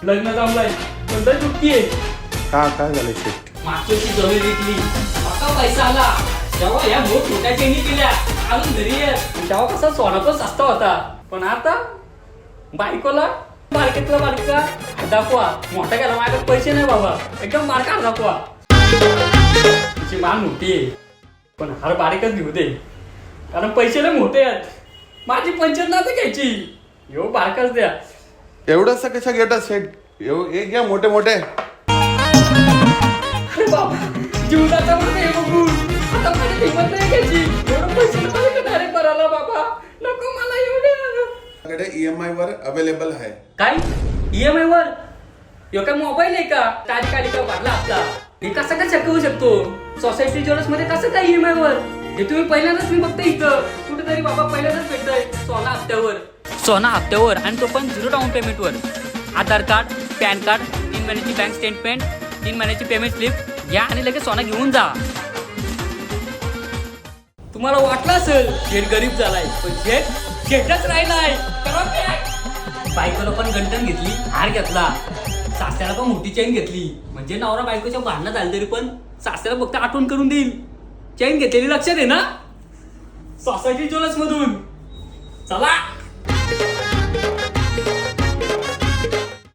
लग्न जमलंय पण तर चुकी आहे. काय झालं शेट? मागची जमीन विकली आता पैसा आला जेव्हा या मोठ्या चेनी केल्या अजून घरी येत तेव्हा कसा सोना पण स्वस्त होता. पण आता बायकोला मार्केटला बारका दाखवा मोठा गेला माझ्याकडे पैसे नाही बाबा एकदम बारका दाखवा. तिची मान मोठी आहे पण हर बारीकच घेऊ दे कारण पैसे लय मोठे आहेत. माझी पंचायत नाही घ्यायची यो बारकाच द्या. एवढंसं कशा घेतात शेट? एक घ्या मोठे मोठे. अरे बाबा जीवनाचा पण हे बघून आता माझी किंमत नाही घ्यायची एवढं पैसे मला डायरेक्ट करायला बाबा नको मला एवढं. माझ्याकडे EMI वर अवेलेबल आहे. काय EMI वर? यो काय मोबाईल आहे का तात्कालिक भरला हप्ता हे कसं काय शक्य होऊ शकतो? सोसायटी ज्वेलर्स मध्ये कसं काय EMI वर? हे तुम्ही पहिल्यांदाच मी बघते इथं कुठेतरी बाबा पहिल्यांदाच भेटतंय सोना हप्त्यावर आणि तो पण 0 डाऊन पेमेंटवर. आधार कार्ड पॅन कार्ड 3 महिन्याची बँक स्टेटमेंट 3 महिन्याची पेमेंट स्लिप घ्या आणि लगेच सोना घेऊन जा. तुम्हाला वाटलं असेल शेठ गरीब झालाय पण शेठच राहिलाय. बायकोला पण गंटन घेतली हार घेतला सासऱ्याला पण मोठी चेन घेतली म्हणजे नवरा बायकोच्या भांडणं झाली तरी पण सासऱ्याला फक्त आठवण करून देईल. चेन घेतलेली लक्षात आहे ना सोसायटी ज्वेलर्स मधून. चला